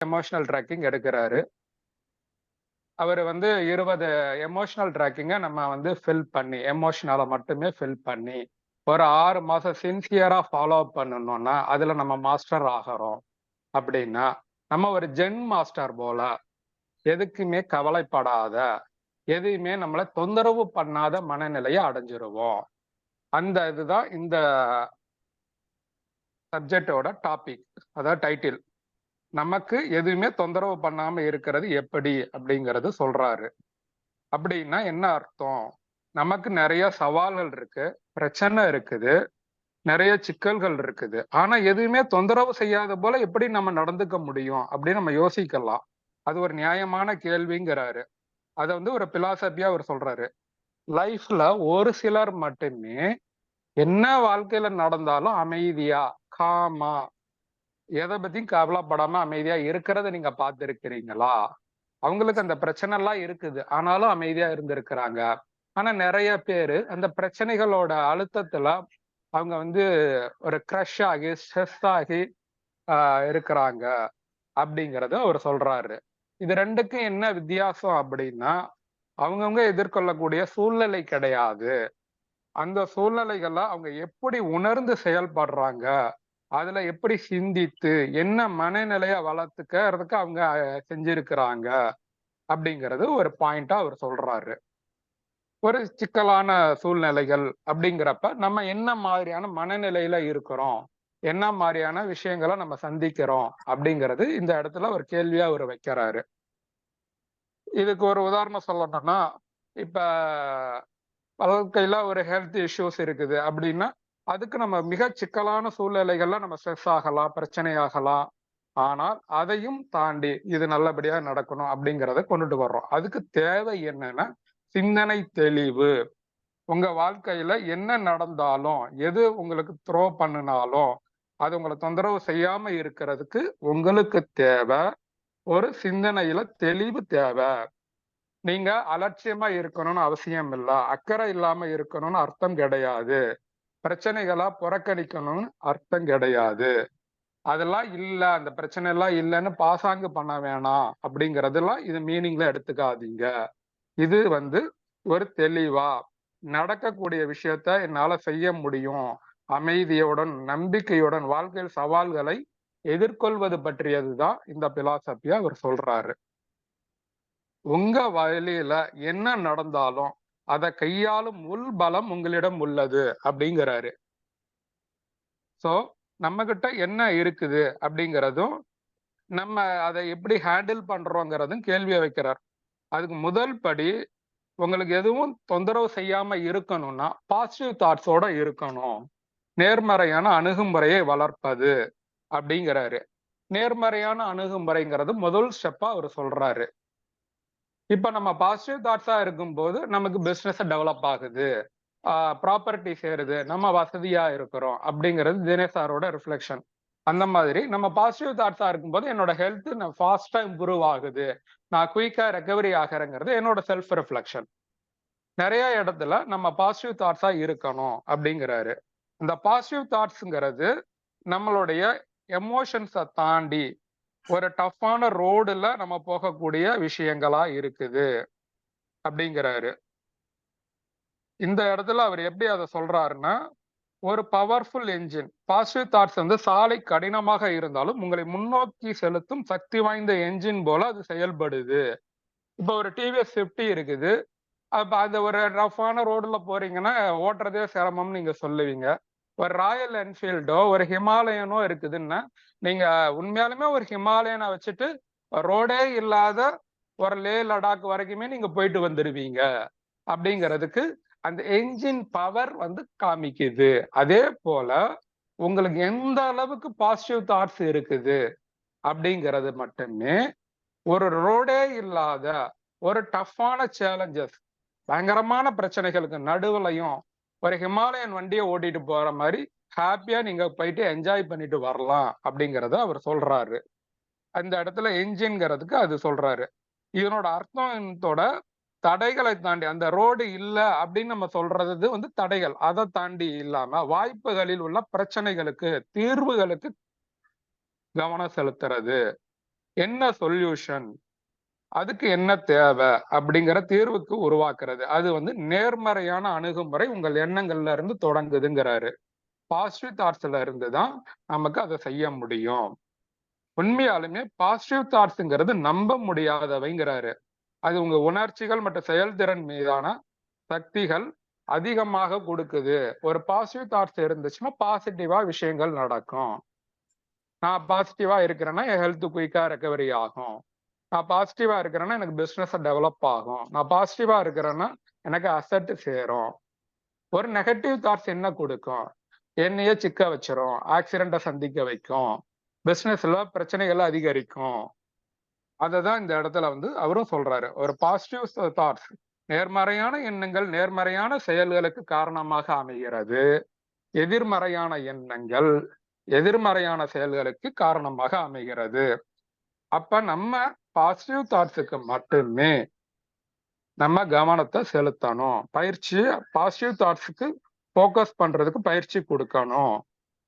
Emotional tracking எடுக்குறாரு. அவரு வந்து 20 emotional ட்ராக்கிங்க நம்ம வந்து ஃபில் பண்ணி, எமோஷனல மட்டுமே ஃபில் பண்ணி, ஒரு 6 மாசம் சின்சியரா ஃபாலோ அப் பண்ணணும்னா, அதுல நம்ம மாஸ்டர் ஆகுறோம் அப்படின்னா, நம்ம ஒரு ஜென் மாஸ்டர் போல, எதுக்குமே கவலைப்படாத, எதையுமே நம்மள தொந்தரவு பண்ணாத மனநிலைய அடைஞ்சிருவோம். அந்த இதுதான் இந்த சப்ஜெக்ட்டோட டாபிக். அதாவது டைட்டில். நமக்கு எதுவுமே தொந்தரவு பண்ணாம இருக்கிறது எப்படி அப்படிங்கிறது சொல்றாரு. அப்படின்னா என்ன அர்த்தம்? நமக்கு நெறைய சவால்கள் இருக்கு, பிரச்சனை இருக்குது, நெறைய சிக்கல்கள் இருக்குது. ஆனா எதுவுமே தொந்தரவு செய்யாத போல எப்படி நம்ம நடந்துக்க முடியும்? அப்படின்னு நம்ம யோசிக்கலாம். அது ஒரு நியாயமான கேள்விங்கிறாரு. அத வந்து ஒரு பிலாசபியா அவர் சொல்றாரு. லைஃப்ல ஒரு சிலர் மட்டுமே என்ன வாழ்க்கையில நடந்தாலும் அமைதியா, காமா, எத பத்தியும் கவலைப்படாம அமைதியா இருக்கிறத நீங்க பார்த்திருக்கிறீங்களா? அவங்களுக்கு அந்த பிரச்சனைலாம் இருக்குது. ஆனாலும் அமைதியா இருந்திருக்கிறாங்க. ஆனா நெறைய பேரு அந்த பிரச்சனைகளோட அழுத்தத்துல அவங்க வந்து ஒரு கிரஷ் ஆகி, ஸ்ட்ரெஸ் ஆகி அ இருக்கிறாங்க அப்படிங்கிறத அவரு சொல்றாரு. இது 2க்கும் என்ன வித்தியாசம் அப்படின்னா, அவங்கவங்க எதிர்கொள்ளக்கூடிய சூழ்நிலை கிடையாது. அந்த சூழ்நிலைகள அவங்க எப்படி உணர்ந்து செயல்படுறாங்க, அதுல எப்படி சிந்தித்து, என்ன மனநிலைய வளர்த்துக்கிறதுக்கு அவங்க செஞ்சிருக்கிறாங்க அப்படிங்கிறது ஒரு பாயிண்ட்டா அவர் சொல்றாரு. ஒரு சிக்கலான சூழ்நிலைகள் அப்படிங்கிறப்ப, நம்ம என்ன மாதிரியான மனநிலையில இருக்கிறோம்? என்ன மாரியான விஷயங்கள நம்ம சந்திக்கிறோம்? அப்படிங்கிறது இந்த இடத்துல ஒரு கேள்வியா அவரு வைக்கிறாரு. இதுக்கு ஒரு உதாரணம் சொல்லணும்னா, இப்ப வாழ்க்கையில ஒரு ஹெல்த் இஷ்யூஸ் இருக்குது அப்படின்னா, அதுக்கு நம்ம மிகச் சிக்கலான சூழ்நிலைகள்ல நம்ம ஸ்ட்ரெஸ் ஆகலாம், பிரச்சனை ஆகலாம். ஆனால் அதையும் தாண்டி இது நல்லபடியா நடக்கணும் அப்படிங்கிறத கொண்டுட்டு வர்றோம். அதுக்கு தேவை என்னன்னா, சிந்தனை தெளிவு. உங்க வாழ்க்கையில என்ன நடந்தாலும், எது உங்களுக்கு த்ரோ பண்ணுனாலும், அது உங்கள தொந்தரவு செய்யாம இருக்கிறதுக்கு உங்களுக்கு தேவ, ஒரு சிந்தனையில தெளிவு தேவ. நீங்க அலட்சியமா இருக்கணும்னு அவசியம் இல்ல. அக்கறை இல்லாம இருக்கணும்னு அர்த்தம் கிடையாது. பிரச்சனைகள புறக்கணிக்கணும்னு அர்த்தம் கிடையாது. அதெல்லாம் இல்ல, அந்த பிரச்சனை எல்லாம் இல்லன்னு பாசாங்கு பண்ண வேணாம் அப்படிங்கிறதெல்லாம் இது மீனிங்ல எடுத்துக்காதீங்க. இது வந்து ஒரு தெளிவா, நடக்கக்கூடிய விஷயத்த என்னால செய்ய முடியும். அமைதியுடன், நம்பிக்கையுடன் வாழ்க்கையில் சவால்களை எதிர்கொள்வது பற்றியது தான் இந்த பிலாசபியா அவர் சொல்றாரு. உங்க வழியில என்ன நடந்தாலும், அத கையாளும் உள்பலம் உங்களிடம் உள்ளது அப்படிங்கிறாரு. சோ, நம்மகிட்ட என்ன இருக்குது அப்படிங்கிறதும், நம்ம அத எப்படி ஹேண்டில் பண்றோங்கிறதும் கேள்விய வைக்கிறார். அதுக்கு முதல் படி உங்களுக்கு எதுவும் தொந்தரவு செய்யாம இருக்கணும்னா, பாசிட்டிவ் தாட்ஸோட இருக்கணும். நேர்மறையான அணுகுமுறையை வளர்ப்பது அப்படிங்கிறாரு. நேர்மறையான அணுகுமுறைங்கிறது முதல் ஸ்டெப்பா அவரு சொல்றாரு. இப்ப நம்ம பாசிட்டிவ் தாட்ஸா இருக்கும்போது, நமக்கு பிசினஸ் டெவலப் ஆகுது. ஆ ப்ராப்பர்ட்டி சேருது. நம்ம வசதியா இருக்கிறோம். அப்படிங்கிறது தினேஷ் சாரோட ரிஃப்ளெக்ஷன். அந்த மாதிரி நம்ம பாசிட்டிவ் தாட்ஸா இருக்கும்போது, என்னோட ஹெல்த் ஃபாஸ்ட்டா இம்ப்ரூவ் ஆகுது. நான் குயிக்கா ரெக்கவரி ஆகுறேங்கிறது என்னோட செல்ஃப் ரிஃப்ளெக்ஷன். நெறைய இடத்துல நம்ம பாசிட்டிவ் தாட்ஸா இருக்கணும் அப்படிங்கிறாரு. இந்த பாசிட்டிவ் தாட்ஸ்ங்கிறது நம்மளுடைய எமோஷன்ஸ தாண்டி ஒரு டஃப்பான ரோடுல நம்ம போகக்கூடிய விஷயங்களா இருக்குது அப்படிங்கிறாரு. இந்த இடத்துல அவர் எப்படி அத சொல்றாருன்னா, ஒரு பவர்ஃபுல் என்ஜின். பாசிட்டிவ் தாட்ஸ் வந்து சாலை கடினமாக இருந்தாலும் உங்களை முன்னோக்கி செலுத்தும் சக்தி வாய்ந்த என்ஜின் போல அது செயல்படுது. இப்ப ஒரு டிவிஎஸ் 50 இருக்குது. அப்ப அந்த ஒரு ரஃப்பான ரோடுல போறீங்கன்னா, ஓட்டுறதே சிரமம்னு நீங்க சொல்லுவீங்க. ஒரு ராயல் என்ஃபீல்டோ, ஒரு ஹிமாலயனோ இருக்குதுன்னா, நீங்க உண்மையாலுமே ஒரு ஹிமாலயன வச்சுட்டு, ரோடே இல்லாத ஒரு லே லடாக் வரைக்குமே நீங்க போயிட்டு வந்துருவீங்க. அப்படிங்கிறதுக்கு அந்த என்ஜின் பவர் வந்து காமிக்குது. அதே போல உங்களுக்கு எந்த அளவுக்கு பாசிட்டிவ் தாட்ஸ் இருக்குது அப்படிங்கிறது மட்டுமே, ஒரு ரோடே இல்லாத ஒரு டஃப்பான சேலஞ்சஸ் பயங்கரமான பிரச்சனைகளுக்கு நடுவுலயும் ஒரு ஹிமாலயன் வண்டிய ஓட்டிட்டு போற மாரி ஹாப்பியா நீங்க போயிட்டு என்ஜாய் பண்ணிட்டு வரலாம் அப்படிங்கிறத அவர் சொல்றாரு. அந்த இடத்துல என்ஜின்ங்கிறதுக்கு அது சொல்றாரு. இதனோட அர்த்தத்தோட தடைகளை தாண்டி அந்த ரோடு இல்ல அப்படின்னு நம்ம சொல்றது வந்து தடைகள். அத தாண்டி இல்லாம வாய்ப்புகளில் உள்ள பிரச்சனைகளுக்கு, தீர்வுகளுக்கு கவனம் செலுத்துறது. என்ன சொல்யூஷன், அதுக்கு என்ன தேவை அப்படிங்கிற தீர்வுக்கு உருவாக்குறது. அது வந்து நேர்மறையான அணுகுமுறை உங்கள் எண்ணங்கள்ல இருந்து தொடங்குதுங்கிறாரு. பாசிட்டிவ் தாட்ஸ்ல இருந்து தான் நமக்கு அதை செய்ய முடியும். உண்மையாலுமே பாசிட்டிவ் தாட்ஸ்ங்கிறது நம்ப முடியாதவைங்கிறாரு. அது உங்க உணர்ச்சிகள் மற்றும் செயல்திறன் மீதான சக்திகள் அதிகமாக கொடுக்குது. ஒரு பாசிட்டிவ் தாட்ஸ் இருந்துச்சுன்னா பாசிட்டிவா விஷயங்கள் நடக்கும். நான் பாசிட்டிவா இருக்கிறேன்னா என் ஹெல்த் குயிக்கா ரெக்கவரி ஆகும். நான் பாசிட்டிவா இருக்கிறேன்னா எனக்கு பிசினஸ் டெவலப் ஆகும். நான் பாசிட்டிவா இருக்கிறேன்னா எனக்கு அசெட் சேரும். ஒரு நெகட்டிவ் தாட்ஸ் என்ன கொடுக்கும்? என்னையே சிக்க வச்சிரும், ஆக்சிடென்ட்டை சந்திக்க வைக்கும், பிசினஸ்ல பிரச்சனைகள் அதிகரிக்கும். அததான் இந்த இடத்துல வந்து அவரும் சொல்றாரு. ஒரு பாசிட்டிவ் தாட்ஸ், நேர்மறையான எண்ணங்கள் நேர்மறையான செயல்களுக்கு காரணமாக அமைகிறது. எதிர்மறையான எண்ணங்கள் எதிர்மறையான செயல்களுக்கு காரணமாக அமைகிறது. அப்ப நம்ம பாசிட்டிவ் தாட்ஸுக்கு மட்டுமே நம்ம கவனத்தை செலுத்தணும். பாசிட்டிவ் தாட்ஸுக்கு ஃபோக்கஸ் பண்றதுக்கு பயிற்சி கொடுக்கணும்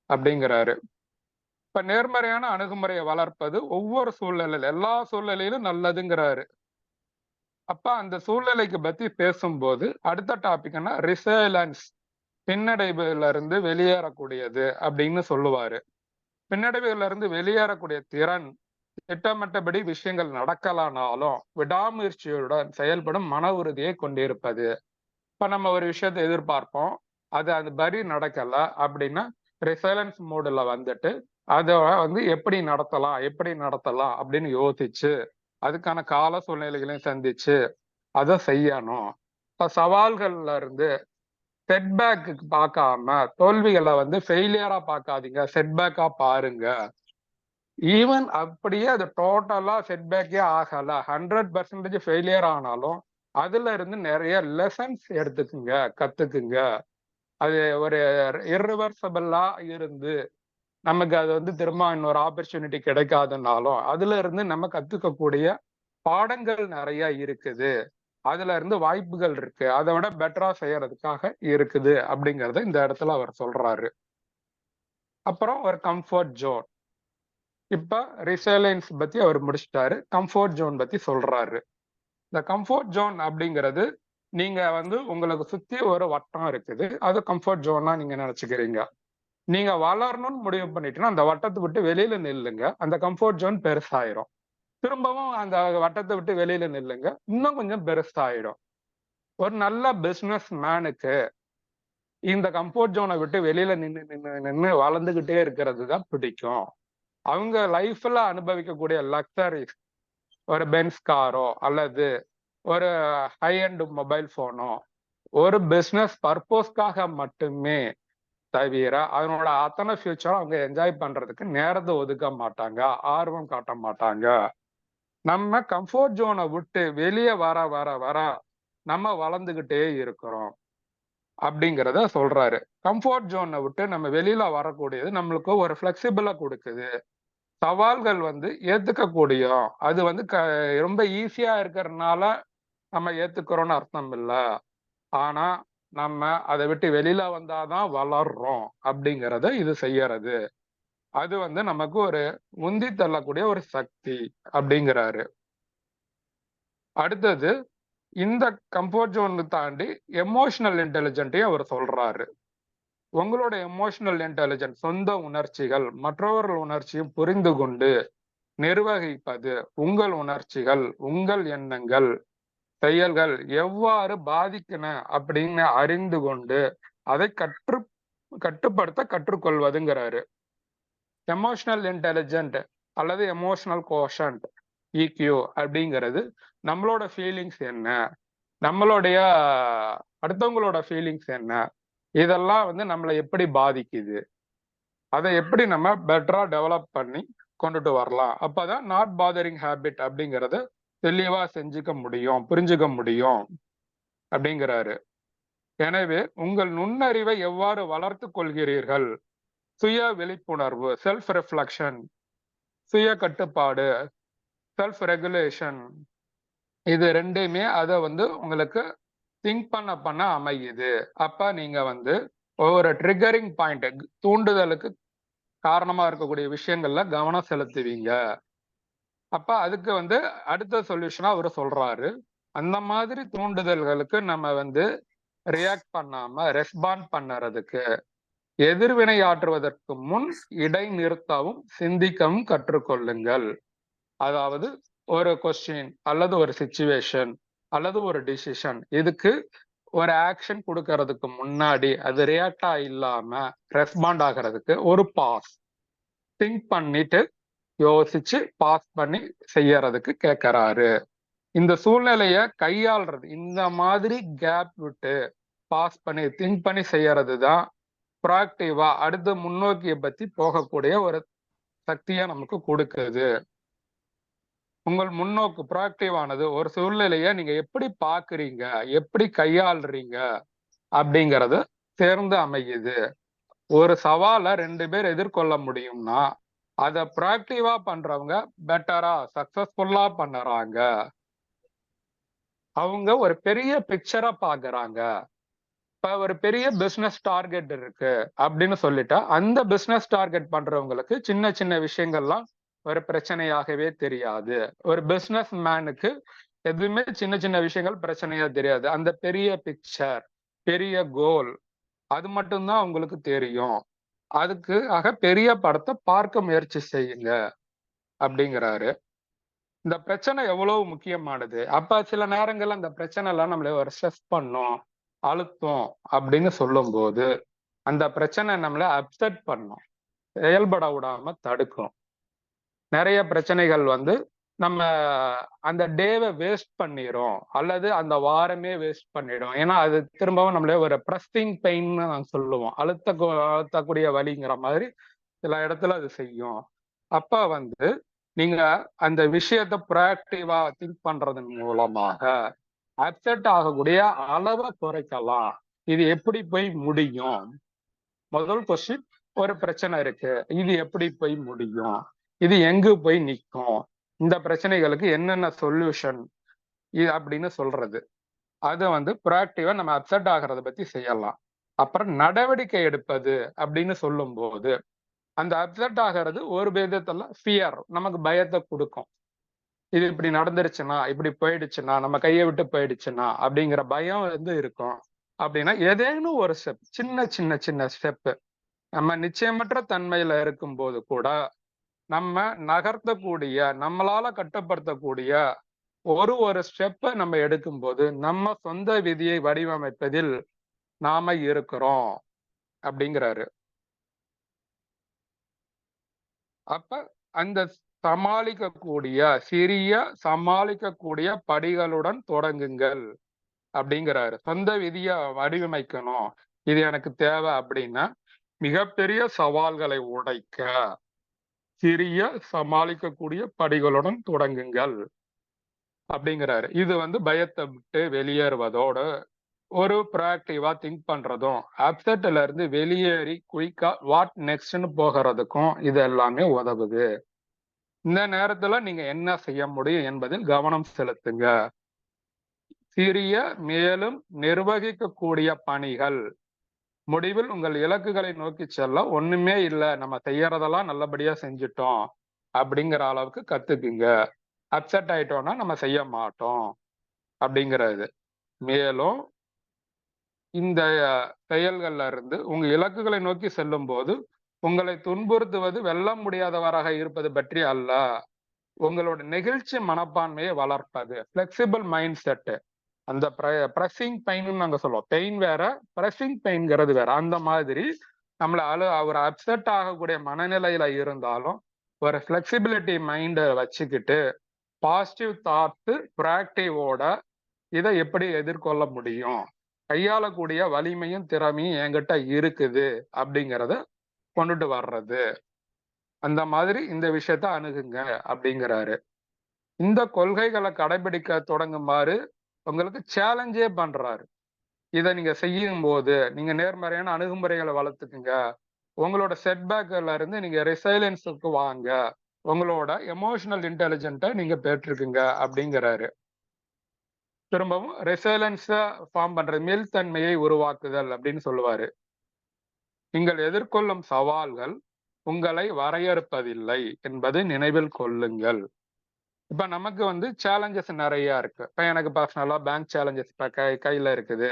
அப்படிங்கிறாரு. இப்ப நேர்மறையான அணுகுமுறையை வளர்ப்பது ஒவ்வொரு சூழ்நிலையில எல்லா சூழ்நிலையிலும் நல்லதுங்கிறாரு. அப்ப அந்த சூழ்நிலைக்கு பத்தி பேசும்போது அடுத்த டாபிக்னா ரிசைலன்ஸ், பின்னடைவுல இருந்து வெளியேறக்கூடியது அப்படின்னு சொல்லுவாரு. பின்னடைவுல இருந்து வெளியேறக்கூடிய திறன், திட்டமிட்டபடி விஷயங்கள் நடக்கலானாலும் விடாமுயற்சியுடன் செயல்படும் மன உறுதியை கொண்டிருப்பது. இப்ப நம்ம ஒரு விஷயத்தை எதிர்பார்ப்போம், அது படி நடக்கல அப்படின்னா ரிசைலன்ஸ் மோடுல வந்துட்டு அதை வந்து எப்படி நடத்தலாம் அப்படின்னு யோசிச்சு அதுக்கான கால சூழ்நிலைகளையும் சந்திச்சு அதை செய்யணும். இப்ப சவால்கள்ல இருந்து செட்பேக்கு பார்க்காம தோல்விகளை வந்து ஃபெயிலியரா பார்க்காதீங்க, செட்பேக்கா பாருங்க. ஈவன் அப்படியே அது டோட்டலா செட்பேக்கே ஆகல, 100% ஃபெயிலியர் ஆனாலும் அதுல இருந்து நிறைய லெசன்ஸ் எடுத்துக்குங்க, கத்துக்குங்க. அது ஒரு இர்ரிவர்சபிளா இருந்து நமக்கு அது வந்து திரும்ப இன்னொரு ஆப்பர்ச்சுனிட்டி கிடைக்காதுன்னாலும் அதுல இருந்து நம்ம கத்துக்கக்கூடிய பாடங்கள் நிறைய இருக்குது. அதுல இருந்து வாய்ப்புகள் இருக்கு. அதை விட பெட்டரா செய்யறதுக்காக இருக்குது அப்படிங்கறத இந்த இடத்துல அவர் சொல்றாரு. அப்புறம் ஒரு கம்ஃபர்ட் ஜோன். இப்ப ரிசைலன்ஸ் பத்தி அவர் முடிச்சிட்டாரு. கம்ஃபர்ட் ஜோன் பத்தி சொல்றாரு. இந்த கம்ஃபர்ட் ஜோன் அப்படிங்கிறது நீங்க வந்து உங்களுக்கு சுத்தி ஒரு வட்டம் இருக்குது. அது கம்ஃபர்ட் ஜோனா நீங்க நினைச்சுக்கிறீங்க. நீங்க வளரணும்னு முடிவு பண்ணிட்டீங்கன்னா அந்த வட்டத்தை விட்டு வெளியில நில்லுங்க. அந்த கம்ஃபர்ட் ஜோன் பெருசாயிரும். திரும்பவும் அந்த வட்டத்தை விட்டு வெளியில நில்லுங்க. இன்னும் கொஞ்சம் பெருசாயிடும். ஒரு நல்ல பிசினஸ் மேனுக்கு இந்த கம்ஃபர்ட் ஜோனை விட்டு வெளியில நின்னு வளர்ந்துகிட்டே இருக்கிறது தான் பிடிக்கும். அவங்க லைஃப்ல அனுபவிக்கக்கூடிய லக்ஸரிஸ், ஒரு பென்ஸ் காரோ அல்லது ஒரு ஹை எண்ட் மொபைல் போனோ ஒரு பிசினஸ் பர்பஸ்க்காக மட்டுமே தவிர அதனோட அத்தனை ஃபியூச்சரும் அவங்க என்ஜாய் பண்றதுக்கு நேரத்தை ஒதுக்க மாட்டாங்க, ஆர்வம் காட்ட மாட்டாங்க. நம்ம கம்ஃபர்ட் ஜோனை விட்டு வெளியே வர வர வர நம்ம வளர்ந்துகிட்டே இருக்கிறோம் அப்படிங்கிறத சொல்றாரு. கம்ஃபர்ட் ஜோனை விட்டு நம்ம வெளியில வரக்கூடியது நம்மளுக்கு ஒரு ஃபிளெக்சிபிளா கொடுக்குது. சவால்கள் வந்து ஏத்துக்கக்கூடியும். அது வந்து ரொம்ப ஈஸியா இருக்கிறதுனால நம்ம ஏத்துக்கிறோம்னு அர்த்தம் இல்ல. ஆனா நம்ம அதை விட்டு வெளியில வந்தாதான் வளர்றோம் அப்படிங்கிறத இது செய்யறது. அது வந்து நமக்கு ஒரு உந்தி தள்ளக்கூடிய ஒரு சக்தி அப்படிங்கிறாரு. அடுத்தது இந்த கம்ஃபர்ட் ஜோன் தாண்டி எமோஷனல் இன்டெலிஜென்ட்டையும் அவர் சொல்றாரு. உங்களோட எமோஷனல் இன்டெலிஜென்ஸ், சொந்த உணர்ச்சிகள் மற்றவர்கள் உணர்ச்சியும் புரிந்து கொண்டு நிர்வகிப்பது, உங்கள் உணர்ச்சிகள் உங்கள் எண்ணங்கள் செயல்கள் எவ்வாறு பாதிக்கின அப்படின்னு அறிந்து கொண்டு அதை கட்டுப்படுத்த கற்றுக்கொள்வதுங்கிறாரு. எமோஷனல் இன்டெலிஜென்ட் அல்லது எமோஷனல் கோஷன்ட், இக்யூ அப்படிங்கிறது நம்மளோட ஃபீலிங்ஸ் என்ன, நம்மளுடைய அடுத்தவங்களோட ஃபீலிங்ஸ் என்ன, இதெல்லாம் வந்து நம்மளை எப்படி பாதிக்குது, அதை எப்படி நம்ம பெட்டரா டெவலப் பண்ணி கொண்டுட்டு வரலாம். அப்பதான் நாட் பாதரிங் ஹேபிட் அப்படிங்கறத தெளிவா செஞ்சுக்க முடியும், புரிஞ்சுக்க முடியும் அப்படிங்கிறாரு. எனவே உங்கள் நுண்ணறிவை எவ்வாறு வளர்த்து கொள்கிறீர்கள், சுய விழிப்புணர்வு, செல்ஃப் ரிஃப்ளெக்ஷன், சுய கட்டுப்பாடு, செல்ஃப் ரெகுலேஷன், இது ரெண்டுமே அதை வந்து உங்களுக்கு திங்க் பண்ண அமையுது. அப்ப நீங்க வந்து ஒவ்வொரு ட்ரிகரிங் பாயிண்ட், தூண்டுதலுக்கு காரணமா இருக்கக்கூடிய விஷயங்கள்ல கவனம் செலுத்துவீங்க. அப்ப அதுக்கு வந்து அடுத்த சொல்யூஷனா அவரு சொல்றாரு. அந்த மாதிரி தூண்டுதல்களுக்கு நம்ம வந்து ரியாக்ட் பண்ணாம ரெஸ்பாண்ட் பண்ணறதுக்கு, எதிர்வினை ஆற்றுவதற்கு முன் இடைநிறுத்தவும், சிந்திக்கவும் கற்றுக்கொள்ளுங்கள். அதாவது ஒரு கொஸ்டின் அல்லது ஒரு சிச்சுவேஷன் அல்லது ஒரு டிசிஷன் இதுக்கு ஒரு ஆக்ஷன் குடுக்கறதுக்கு முன்னாடி அது ரியாக்டா இல்லாம ரெஸ்பாண்ட் ஆகுறதுக்கு ஒரு பாஸ் திங்க் பண்ணிட்டு யோசிச்சு பாஸ் பண்ணி செய்யறதுக்கு கேட்கறாரு. இந்த சூழ்நிலைய கையாள்றது இந்த மாதிரி கேப் விட்டு பாஸ் பண்ணி திங்க் பண்ணி செய்யறது தான் ப்ரோஆக்டிவா அடுத்து முன்னோக்கிய பத்தி போகக்கூடிய ஒரு சக்தியா நமக்கு கொடுக்குது. உங்கள் முன்னோக்கு ப்ரோஆக்டிவ் ஆனது ஒரு சூழ்நிலைய நீங்க எப்படி பாக்குறீங்க, எப்படி கையாளுறீங்க அப்படிங்கறது தேர்ந்து அமையுது. ஒரு சவால 2 பேர் எதிர்கொள்ள முடியும்னா, அத ப்ரோஆக்டிவா பண்றவங்க பெட்டரா சக்சஸ்ஃபுல்லா பண்ணறாங்க. அவங்க ஒரு பெரிய பிக்சரா பாக்குறாங்க. இப்ப ஒரு பெரிய பிசினஸ் டார்கெட் இருக்கு அப்படின்னு சொல்லிட்டா, அந்த பிசினஸ் டார்கெட் பண்றவங்களுக்கு சின்ன சின்ன விஷயங்கள்லாம் ஒரு பிரச்சனையாகவே தெரியாது. ஒரு பிசினஸ் மேனுக்கு எதுவுமே சின்ன சின்ன விஷயங்கள் பிரச்சனையா தெரியாது. அந்த பெரிய பிக்சர், பெரிய கோல் அது மட்டும் தான் உங்களுக்கு தெரியும். அதுக்காக பெரிய படத்த பார்க்க முயற்சி செய்யுங்க அப்படிங்கிறாரு. இந்த பிரச்சனை எவ்வளவு முக்கியமானது. அப்ப சில நேரங்கள்ல அந்த பிரச்சனை எல்லாம் நம்மள ஒரு ஸ்ட்ரெஸ் பண்ணும், அழுத்தும் அப்படின்னு சொல்லும்போது, அந்த பிரச்சனை நம்மள அப்செட் பண்ணும். செயல்பட விடாம தடுக்கும். நெறைய பிரச்சனைகள் வந்து நம்ம அந்த டேவ வேஸ்ட் பண்ணிரும். அல்லது அந்த வாரமே வேஸ்ட் பண்ணிடும். ஏன்னா, அது திரும்பவும் நம்மள ஒரு பிரஸ்டிங் பெயின்னு நாங்க சொல்லுவோம். அழுத்தக்கூடிய வலிங்கிற மாதிரி சில இடத்துல அது செய்யும். அப்ப வந்து நீங்க அந்த விஷயத்த ப்ரோஆக்டிவா திங்க் பண்றதன் மூலமாக அப்செட் ஆகக்கூடிய அளவ குறைக்கலாம். இது எப்படி போய் முடியும்? முதல் கொஸ்டின் ஒரு பிரச்சனை இருக்கு. இது எப்படி போய் முடியும்? இது எங்க போய் நிக்கும்? இந்த பிரச்சனைகளுக்கு என்னென்ன சொல்யூஷன்? அப்படின்னு சொல்றது. அத வந்து ப்ரோஆக்டிவா நம்ம அப்செட் ஆகுறத பத்தி செய்யலாம். அப்புறம் நடவடிக்கை எடுப்பது அப்படின்னு சொல்லும்போது, அந்த அப்செட் ஆகுறது ஒரு விதத்துல ஃபியர் நமக்கு பயத்த குடுக்கும். இது இப்படி நடந்துருச்சுன்னா, இப்படி போயிடுச்சுன்னா, நம்ம கைய விட்டு போயிடுச்சுன்னா, அப்படிங்கிற பயம் வந்து இருக்கும். அப்படின்னா ஏதேனும் ஒரு ஸ்டெப் சின்ன சின்ன சின்ன ஸ்டெப் நம்ம நிச்சயமற்ற தன்மையில இருக்கும்போது கூட, நம்ம நகர்த்தக்கூடிய, நம்மளால கட்டுப்படுத்தக்கூடிய ஒரு ஸ்டெப்ப நம்ம எடுக்கும்போது, நம்ம சொந்த விதியை வடிவமைப்பதில் நாம இருக்கிறோம் அப்படிங்கிறாரு. அப்ப அந்த சமாளிக்கக்கூடிய படிகளுடன் தொடங்குங்கள் அப்படிங்கிறாரு. சொந்த விதிய வடிவமைக்கணும். இது எனக்கு தேவை அப்படின்னா, மிகப்பெரிய சவால்களை உடைக்க சிறிய சமாளிக்கக்கூடிய படிகளுடன் தொடங்குங்கள் அப்படிங்கிறாரு. இது வந்து பயத்தை விட்டு வெளியேறுவதோட ஒரு ப்ரோஆக்டிவா திங்க் பண்றதும், அப்செட்ல இருந்து வெளியேறி குயிக்கா வாட் நெக்ஸ்ட்ன்னு போகிறதுக்கும் இது எல்லாமே உதவுது. இந்த நேரத்துல நீங்க என்ன செய்ய முடியும் என்பதில் கவனம் செலுத்துங்க. சிறிய மேலும் நிர்வகிக்கக்கூடிய பணிகள் முடிவில் உங்கள் இலக்குகளை நோக்கி செல்ல ஒண்ணுமே இல்ல. நம்ம செய்யறதெல்லாம் நல்லபடியா செஞ்சுட்டோம் அப்படிங்கிற அளவுக்கு கத்துக்குங்க. அப்செட் ஆயிட்டோம்னா நம்ம செய்ய மாட்டோம் அப்படிங்கிறது. மேலும் இந்த செயல்கள்ல இருந்து உங்க இலக்குகளை நோக்கி செல்லும்போது, உங்களை துன்புறுத்துவது வெல்ல முடியாதவராக இருப்பது பற்றி அல்ல. உங்களோட நெகிழ்ச்சி மனப்பான்மையை வளர்ப்பது. Flexible mind set. அந்த பிரஸிங் பெயின்னு நாங்க சொல்லுவோம். பெயின் வேற, பிரஸிங் பெயின்ங்கிறது வேற. அந்த மாதிரி நம்மள ஒரு அப்செட் ஆகக்கூடிய மனநிலையில இருந்தாலும், ஒரு ஃப்ளெக்சிபிலிட்டி மைண்ட வச்சுக்கிட்டு, பாசிட்டிவ் தாட்ஸ், ப்ரோஆக்டிவோட இத எப்படி எதிர்கொள்ள முடியும்? கையாளக்கூடிய வலிமையும், திறமையும் என்கிட்ட இருக்குது அப்படிங்கிறத கொண்டுட்டு வர்றது. அந்த மாதிரி இந்த விஷயத்த அணுகுங்க அப்படிங்கிறாரு. இந்த கொள்கைகளை கடைபிடிக்க தொடங்குமாறு உங்களுக்கு சேலஞ்சே பண்றாரு. இத நீங்க செய்யும்போது, நீங்க நேர்மறையான அணுகுமுறைகளை வளர்த்துக்குங்க. உங்களோட செட்பேக்ல இருந்து நீங்க ரெசைலன்ஸுக்கு வாங்க. உங்களோட எமோஷனல் இன்டெலிஜென்ட்ட நீங்க பெற்றுக்குங்க அப்படிங்கிறாரு. திரும்பவும் ரெசைலன்ஸ ஃபார்ம் பண்றது, மீள்தன்மையை உருவாக்குதல் அப்படின்னு சொல்லுவாரு. நீங்கள் எதிர்கொள்ளும் சவால்கள் உங்களை வரையறுப்பதில்லை என்பதை நினைவில் கொள்ளுங்கள். இப்ப நமக்கு வந்து சேலஞ்சஸ் நிறைய இருக்கு. இப்ப எனக்கு பர்சனலா பேங்க் சேலஞ்சஸ் இப்ப கையில இருக்குது.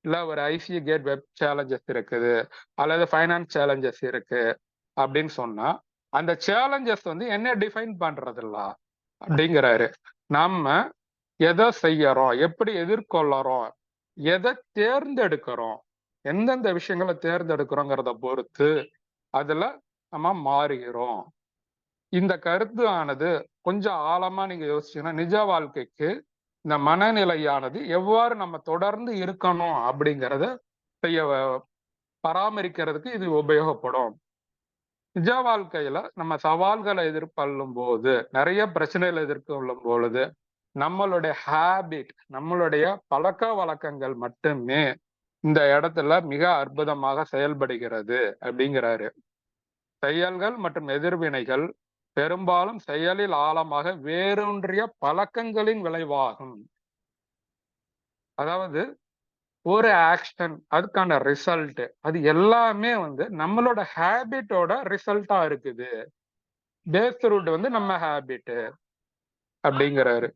இல்ல ஒரு ஐசிஐ கேட் வெப் சேலஞ்சஸ் இருக்குது. அல்லது ஃபைனான்ஸ் சேலஞ்சஸ் இருக்கு அப்படின்னு சொன்னா, அந்த சேலஞ்சஸ் வந்து என்ன டிஃபைன் பண்றதில்ல அப்படிங்கிறாரு. நம்ம எதை செய்யறோம்? எப்படி எதிர்கொள்ளறோம்? எதை தேர்ந்தெடுக்கிறோம்? எந்தெந்த விஷயங்கள தேர்ந்தெடுக்கிறோங்கிறத பொறுத்து அதுல நம்ம மாறுகிறோம். இந்த கருத்து ஆனது கொஞ்சம் ஆழமா நீங்க யோசிச்சீங்கன்னா, நிஜ வாழ்க்கைக்கு இந்த மனநிலையானது எவ்வாறு நம்ம தொடர்ந்து இருக்கணும் அப்படிங்கிறத செய்ய பராமரிக்கிறதுக்கு இது உபயோகப்படும். நிஜ வாழ்க்கையில நம்ம சவால்களை எதிர்கொள்ளும் போது, நிறைய பிரச்சனைகளை எதிர்கொள்ளும் பொழுது, நம்மளுடைய ஹேபிட், நம்மளுடைய பழக்க வழக்கங்கள் மட்டுமே இந்த இடத்துல மிக அற்புதமாக செயல்படுகிறது அப்படிங்கிறாரு. செயல்கள் மற்றும் எதிர்வினைகள் பெரும்பாலும் செயலில் ஆழமாக வேரூன்றிய பழக்கங்களின் விளைவாகும். அதாவது ஒரு ஆக்ஷன் அதுக்கான ரிசல்ட் அது எல்லாமே வந்து நம்மளோட ஹேபிட்டோட ரிசல்ட்டா இருக்குது. பேஸ் ரூட் வந்து நம்ம ஹேபிட் அப்படிங்கிறாரு.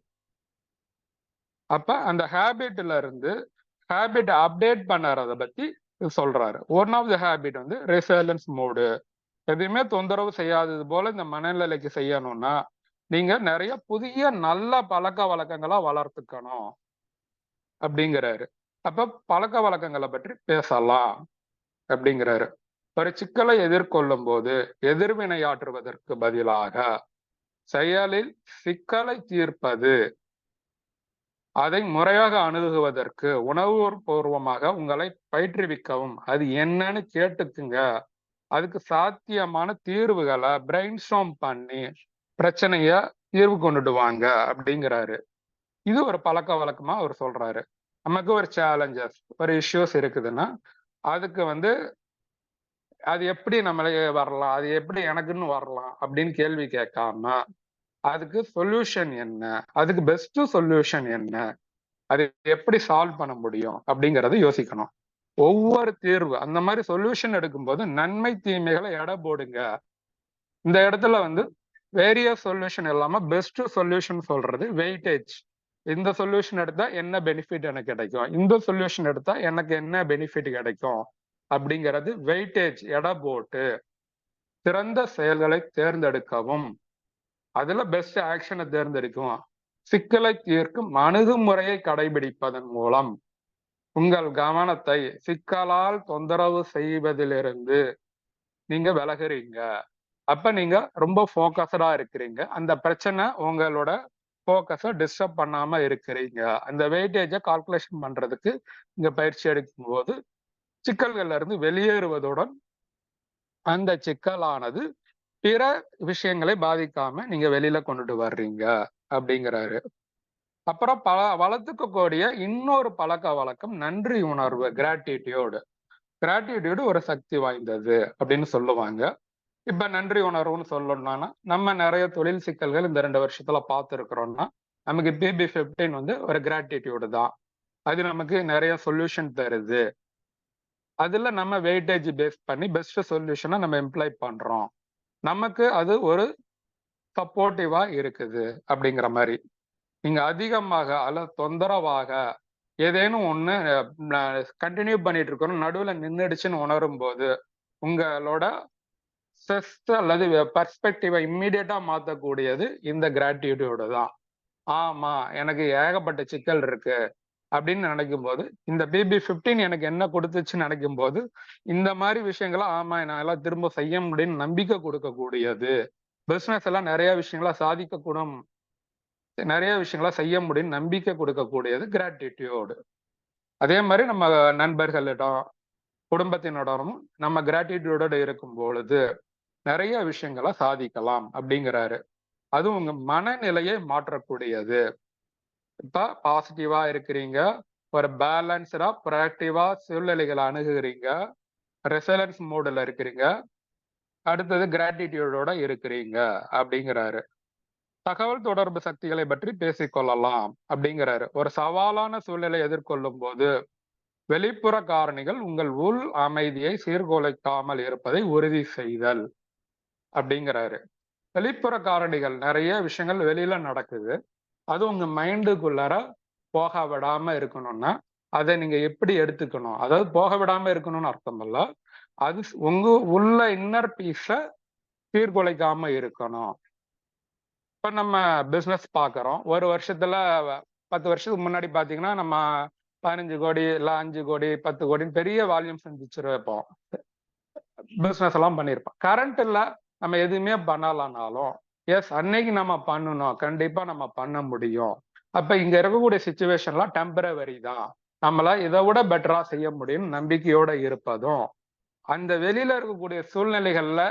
அப்ப அந்த ஹேபிட்ல இருந்து ஹேபிட் அப்டேட் பண்ணறத பத்தி சொல்றாரு. ஒன் ஆஃப் த ஹேபிட் வந்து ரெசிலியன்ஸ் மோடு. எதையுமே தொந்தரவு செய்யாதது போல இந்த மனநிலைக்கு செய்யணும்னா நீங்க நிறைய புதிய நல்ல பழக்க வழக்கங்களா வளர்த்துக்கணும் அப்படிங்கிறாரு. அப்ப பழக்க வழக்கங்களை பற்றி பேசலாம் அப்படிங்கிறாரு. ஒரு சிக்கலை எதிர்கொள்ளும் போது எதிர்வினையாற்றுவதற்கு பதிலாக செயலில் சிக்கலை தீர்ப்பது, அதை முறையாக அணுகுவதற்கு உணர்வுபூர்வமாக உங்களை பயிற்றுவிக்கவும், அது என்னன்னு கேட்டுக்குங்க. அதுக்கு சாத்தியமான தீர்வுகளை பிரெயின் ஸ்டார்ம் பண்ணி பிரச்சனைய தீர்வு கொண்டுட்டு வாங்க அப்படிங்கிறாரு. இது ஒரு பழக்க வழக்கமா அவர் சொல்றாரு. நமக்கு ஒரு சேலஞ்சஸ், ஒரு இஷ்யூஸ் இருக்குதுன்னா அதுக்கு வந்து அது எப்படி நம்மளே வரலாம், அது எப்படி எனக்குன்னு வரலாம் அப்படின்னு கேள்வி கேட்காம, அதுக்கு சொல்யூஷன் என்ன, அதுக்கு பெஸ்ட் சொல்யூஷன் என்ன, அது எப்படி சால்வ் பண்ண முடியும் அப்படிங்கறத யோசிக்கணும். ஒவ்வொரு தீர்வு அந்த மாதிரி சொல்யூஷன் எடுக்கும்போது நன்மை தீமைகளை எடை போடுங்க. இந்த இடத்துல வந்து வேரியஸ் சொல்யூஷன் இல்லாம பெஸ்ட் சொல்யூஷன் சொல்றது வெயிட்டேஜ். இந்த சொல்யூஷன் எடுத்தா என்ன பெனிஃபிட் எனக்கு கிடைக்கும், இந்த சொல்யூஷன் எடுத்தா எனக்கு என்ன பெனிஃபிட் கிடைக்கும் அப்படிங்கிறது வெயிட்டேஜ் எடை போட்டு சிறந்த செயல்களை தேர்ந்தெடுக்கவும், அதுல பெஸ்ட் ஆக்ஷனை தேர்ந்தெடுக்கும் சிக்கலை தீர்க்கும் அணுகுமுறையை கடைபிடிப்பதன் மூலம் உங்கள் கவனத்தை சிக்கலால் தொந்தரவு செய்வதிலிருந்து நீங்க விலகுறீங்க. அப்ப நீங்க ரொம்ப போக்கஸ்டா இருக்கிறீங்க. அந்த பிரச்சனை உங்களோட போக்கஸை டிஸ்டர்ப் பண்ணாம இருக்கிறீங்க. அந்த வெயிட்டேஜை கால்குலேஷன் பண்றதுக்கு இங்க பயிற்சி எடுக்கும் போது சிக்கல்கள்ல இருந்து வெளியேறுவதுடன் அந்த சிக்கலானது பிற விஷயங்களை பாதிக்காம நீங்க வெளியில கொண்டுட்டு வர்றீங்க அப்படிங்கிறாரு. அப்புறம் வளர்த்துக்கக்கூடிய இன்னொரு பழக்க வழக்கம் நன்றி உணர்வு, கிராட்டிடியூடு. கிராட்டிடியூடு ஒரு சக்தி வாய்ந்தது அப்படின்னு சொல்லுவாங்க. இப்ப நன்றி உணர்வுன்னு சொல்லணும்னா நம்ம நிறைய தொழில் சிக்கல்கள் இந்த 2 வருஷத்துல பார்த்துருக்கிறோம்னா நமக்கு PB15 வந்து ஒரு கிராட்டிடியூடு தான். அது நமக்கு நிறைய சொல்யூஷன் தருது. அதுல நம்ம வெயிட்டேஜ் பேஸ் பண்ணி பெஸ்ட் சொல்யூஷனை நம்ம எம்ப்ளாய் பண்றோம். நமக்கு அது ஒரு சப்போர்ட்டிவா இருக்குது அப்படிங்கிற மாதிரி. நீங்க அதிகமாக அல்லது தொந்தரவாக ஏதேனும் ஒண்ணு கண்டினியூ பண்ணிட்டு இருக்கணும், நடுவுல நின்றுடுச்சுன்னு உணரும் போது உங்களோட ஸ்ட்ரெஸ் அல்லது பர்ஸ்பெக்டிவை இம்மீடியட்டா மாத்தக்கூடியது இந்த கிராட்டிடியூடு தான். ஆமா, எனக்கு ஏகப்பட்ட சிக்கல் இருக்கு அப்படின்னு நினைக்கும் போது இந்த PB15 எனக்கு என்ன கொடுத்துச்சுன்னு நினைக்கும் போது இந்த மாதிரி விஷயங்களை ஆமா நான் எல்லாம் திரும்ப செய்ய முடியும்னு நம்பிக்கை கொடுக்கக்கூடியது. பிசினஸ் எல்லாம் நிறைய விஷயங்களா சாதிக்கக்கூடும், நிறைய விஷயங்களா செய்ய முடியும் நம்பிக்கை கொடுக்கக்கூடியது கிராட்டிடியூடு. அதே மாதிரி நம்ம நண்பர்களிடம் குடும்பத்தினரும் நம்ம கிராட்டிடியூடோட இருக்கும் பொழுது நிறைய விஷயங்களை சாதிக்கலாம் அப்படிங்கிறாரு. அது உங்க மனநிலையை மாற்றக்கூடியது. இப்ப பாசிட்டிவா இருக்கிறீங்க, ஒரு பேலன்ஸ்டா ப்ரோஆக்டிவா சூழ்நிலைகளை அணுகுறீங்க, ரெசிலன்ஸ் மோடுல இருக்கிறீங்க, அடுத்தது கிராட்டிடியூடோட இருக்கிறீங்க அப்படிங்கிறாரு. தகவல் தொடர்பு சக்திகளை பற்றி பேசிக்கொள்ளலாம் அப்படிங்கிறாரு. ஒரு சவாலான சூழ்நிலை எதிர்கொள்ளும் போது வெளிப்புற காரணிகள் உங்கள் உள் அமைதியை சீர்குலைக்காமல் இருப்பதை உறுதி செய்தல் அப்படிங்கிறாரு. வெளிப்புற காரணிகள் நிறைய விஷயங்கள் வெளியில நடக்குது. அது உங்க மைண்டுக்குள்ளார போக விடாம இருக்கணும்னா, அதை நீங்க எப்படி எடுத்துக்கணும்? அதாவது போக விடாம இருக்கணும்னு அர்த்தம் இல்ல. அது உங்க உள்ள இன்னர் பீஸ சீர்குலைக்காம இருக்கணும். இப்ப நம்ம பிசினஸ் பார்க்குறோம். ஒரு வருஷத்துல 10 வருஷத்துக்கு முன்னாடி பார்த்தீங்கன்னா, நம்ம 15 கோடி இல்ல 5 கோடி, 10 கோடின்னு பெரிய வால்யூம் சந்திச்சிருப்போம். பிசினஸ் எல்லாம் பண்ணியிருப்போம். கரண்ட்ல நம்ம எதுவுமே பண்ணலனாலும், எஸ் அன்னைக்கு நம்ம பண்ணணும். கண்டிப்பா நம்ம பண்ண முடியும். அப்ப இங்க இருக்கக்கூடிய சிச்சுவேஷன்லாம் டெம்பரவரி தான். நம்மளால இதை விட பெட்டரா செய்ய முடியும்னு நம்பிக்கையோட இருப்பதும், அந்த வெளியில இருக்கக்கூடிய சூழ்நிலைகள்ல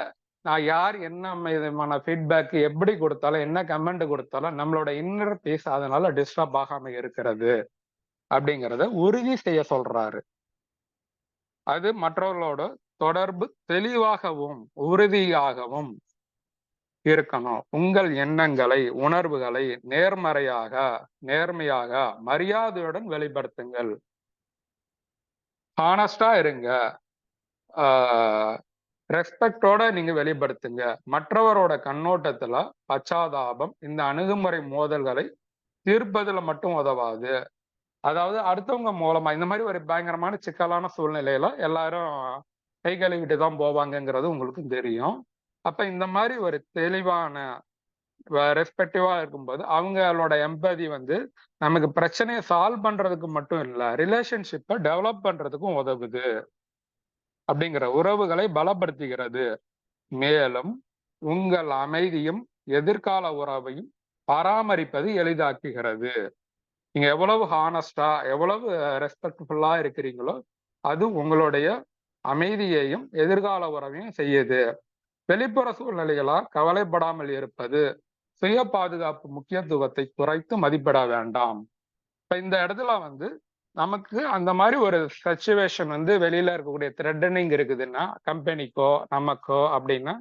நான் யார் என்ன விதமான ஃபீட்பேக் எப்படி கொடுத்தாலும், என்ன கமெண்ட் கொடுத்தாலும் நம்மளோட இன்னர் பீஸ் அதனால டிஸ்டர்ப் ஆகாம இருக்கிறது அப்படிங்கிறத உறுதி செய்ய சொல்றாரு. அது மற்றவர்களோட தொடர்பு தெளிவாகவும் உறுதியாகவும் இருக்கணும். உங்கள் எண்ணங்களை, உணர்வுகளை நேர்மையாக, மரியாதையுடன் வெளிப்படுத்துங்கள். ஹானஸ்டா இருங்க. ரெஸ்பெக்டோட நீங்க வெளிப்படுத்துங்க. மற்றவரோட கண்ணோட்டத்துல பச்சாதாபம் இந்த அணுகுமுறை மோதல்களை தீர்ப்பதுல மட்டும் உதவாது. அதாவது அடுத்தவங்க மூலமா இந்த மாதிரி ஒரு பயங்கரமான சிக்கலான சூழ்நிலையில எல்லாரும் கை கழுவிட்டு தான் போவாங்கங்கிறது உங்களுக்கும் தெரியும். அப்ப இந்த மாதிரி ஒரு தெளிவான ரெஸ்பெக்டிவா இருக்கும்போது அவங்களோட எம்பதி வந்து நமக்கு பிரச்சனையை சால்வ் பண்றதுக்கு மட்டும் இல்ல, ரிலேஷன்ஷிப்பை டெவலப் பண்றதுக்கும் உதவுது. அப்படிங்கிற உறவுகளை பலப்படுத்துகிறது. மேலும் உங்கள் அமைதியும் எதிர்கால உறவையும் பராமரிப்பது எளிதாக்குகிறது. நீங்க எவ்வளவு ஹானஸ்டா, எவ்வளவு ரெஸ்பெக்ட்ஃபுல்லா இருக்கிறீங்களோ அது உங்களுடைய அமைதியையும் எதிர்கால உறவையும் செய்யுது. வெளிப்புற சூழ்நிலைகளா கவலைப்படாமல் இருப்பது சுய பாதுகாப்பு முக்கியத்துவத்தை குறைத்து மதிப்பிட வேண்டாம். இப்ப இந்த இடத்துல வந்து நமக்கு அந்த மாதிரி ஒரு சிச்சுவேஷன் வந்து வெளியில இருக்கக்கூடிய த்ரெட்டனிங் இருக்குதுன்னா கம்பெனிக்கோ நமக்கோ அப்படின்னா